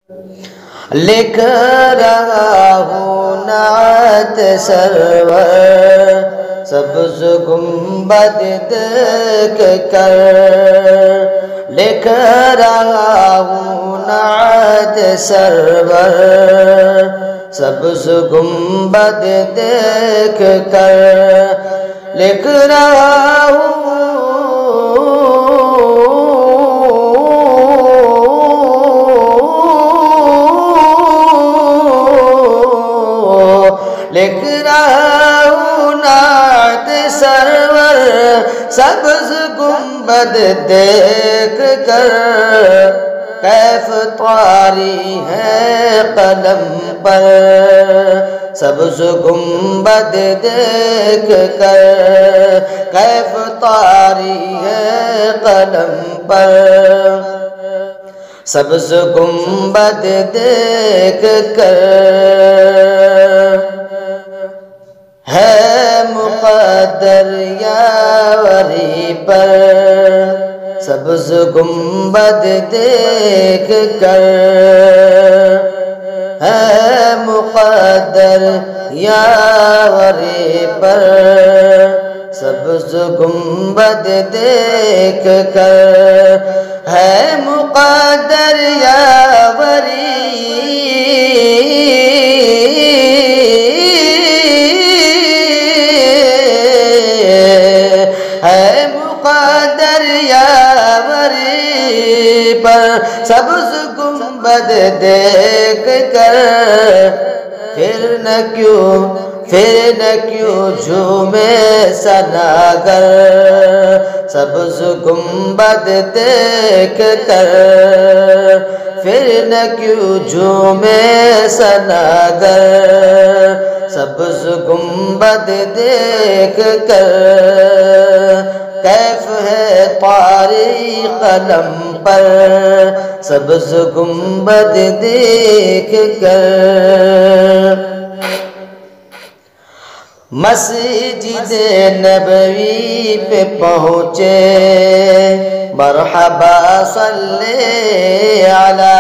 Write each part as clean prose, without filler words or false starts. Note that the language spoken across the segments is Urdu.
لکھ رہا ہوں نعت سرور سبز گنبد دیکھ کر، لکھ رہا ہوں نعت سرور سبز گنبد دیکھ کر، لکھ رہا ہوں لکھ رہا ہوں نعت سرور سبز گنبد دیکھ کر، کیف طاری ہے قلم پر سبز گنبد دیکھ کر، کیف طاری ہے قلم پر سبز گنبد دیکھ کر، ہے مقدر یاوری پر سبز گنبد دیکھ کر، ہے مقدر یاوری پر سبز گنبد دیکھ کر، ہے مقدر یاوری ہے مقدر یاوری پر سبز گنبد دیکھ کر، پھر نہ کیوں جھومے ثناگر سبز گنبد دیکھ کر، پھر نہ کیوں جھومے ثناگر سبز گنبد دیکھ کر، کیف ہے طاری قلم پر سبز گنبد دیکھ کر، مسجد نبوی پہ پہنچے مرحبا صلی علی،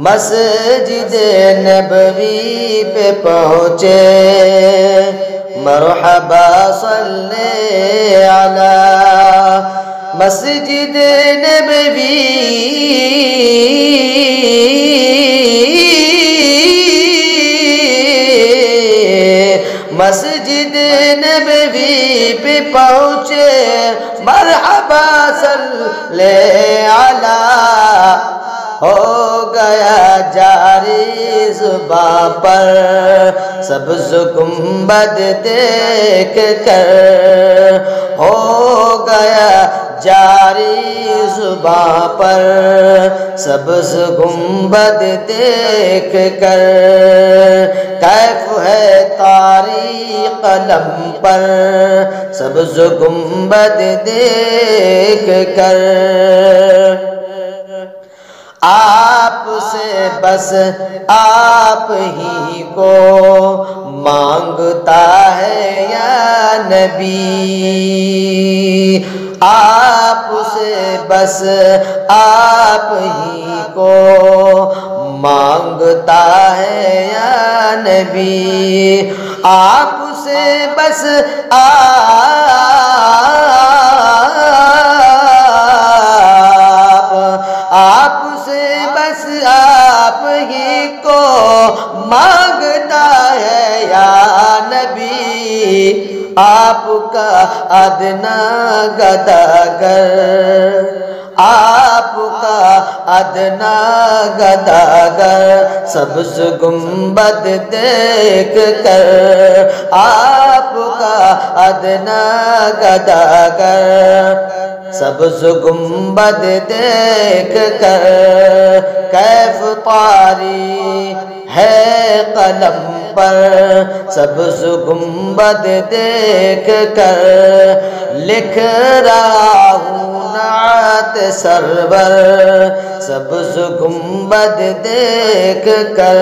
مسجد نبوی پہ پہنچے مرحبا صلی علی، مسجد نبوی مسجد نبوی پہ پہنچے مرحبا صلی علی، ہو گیا جاری زباں پر سبز گنبد دیکھ کر، ہو گیا جاری زباں پر سبز گنبد دیکھ کر، کیف ہے طاری قلم پر سبز گنبد دیکھ کر، آپ سے بس آپ ہی کو مانگتا ہے یا نبی، آپ سے بس آپ ہی کو مانگتا ہے یا نبی، آپ سے بس آپ سے بس آپ ہی کو مانگتا ہے یا نبی، آپ کا ادنا گداگر، آپ کا ادنا گداگر سبز گنبد دیکھ کر، آپ کا ادنا گداگر سبز گنبد دیکھ کر، کیف طاری ہے قلم پر سبز گنبد دیکھ کر، لکھ رہا ہوں نعت سرور سبز گنبد دیکھ کر،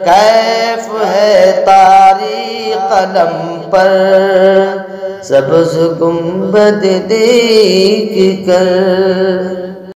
کیف ہے طاری قلم پر سبز گنبد دیکھ کر۔